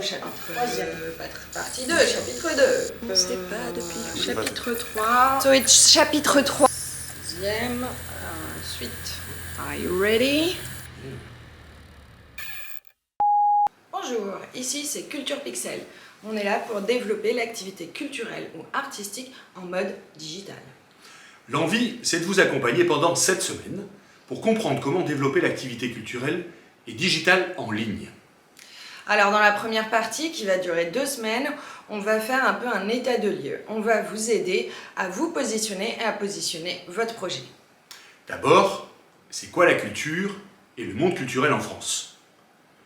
au chapitre 3e. Partie 2, chapitre 2. On sait pas depuis. Chapitre 3. So it's chapitre 3. 10e. Ensuite. Are you ready? Bonjour, ici c'est Culture Pixel. On est là pour développer l'activité culturelle ou artistique en mode digital. L'envie, c'est de vous accompagner pendant 7 semaines pour comprendre comment développer l'activité culturelle et digitale en ligne. Alors dans la première partie, qui va durer 2 semaines, on va faire un peu un état de lieu. On va vous aider à vous positionner et à positionner votre projet. D'abord, c'est quoi la culture et le monde culturel en France?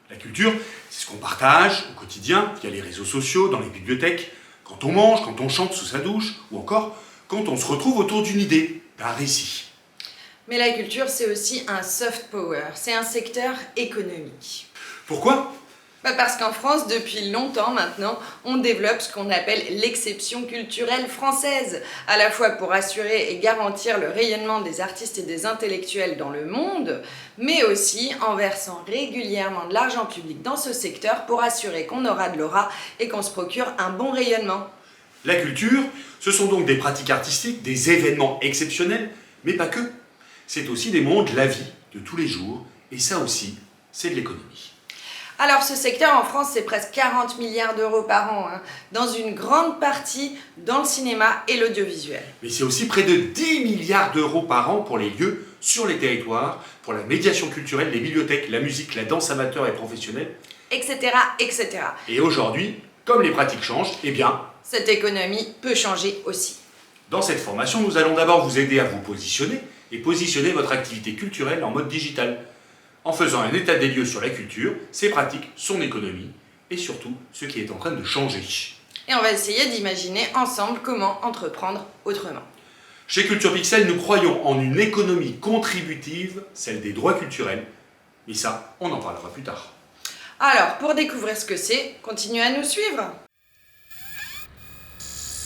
La culture, c'est ce qu'on partage au quotidien via les réseaux sociaux, dans les bibliothèques, quand on mange, quand on chante sous sa douche, ou encore quand on se retrouve autour d'une idée, d'un récit. Mais la culture, c'est aussi un soft power, c'est un secteur économique. Pourquoi? Parce qu'en France, depuis longtemps maintenant, on développe ce qu'on appelle l'exception culturelle française, à la fois pour assurer et garantir le rayonnement des artistes et des intellectuels dans le monde, mais aussi en versant régulièrement de l'argent public dans ce secteur pour assurer qu'on aura de l'aura et qu'on se procure un bon rayonnement. La culture, ce sont donc des pratiques artistiques, des événements exceptionnels, mais pas que. C'est aussi des moments de la vie, de tous les jours, et ça aussi, c'est de l'économie. Alors ce secteur en France, c'est presque 40 milliards d'euros par an, dans une grande partie dans le cinéma et l'audiovisuel. Mais c'est aussi près de 10 milliards d'euros par an pour les lieux sur les territoires, pour la médiation culturelle, les bibliothèques, la musique, la danse amateur et professionnelle, etc., etc. Et aujourd'hui, comme les pratiques changent, eh bien, cette économie peut changer aussi. Dans cette formation, nous allons d'abord vous aider à vous positionner et positionner votre activité culturelle en mode digital, en faisant un état des lieux sur la culture, ses pratiques, son économie et surtout ce qui est en train de changer. Et on va essayer d'imaginer ensemble comment entreprendre autrement. Chez Culture Pixel, nous croyons en une économie contributive, celle des droits culturels, mais ça, on en parlera plus tard. Alors, pour découvrir ce que c'est, continuez à nous suivre.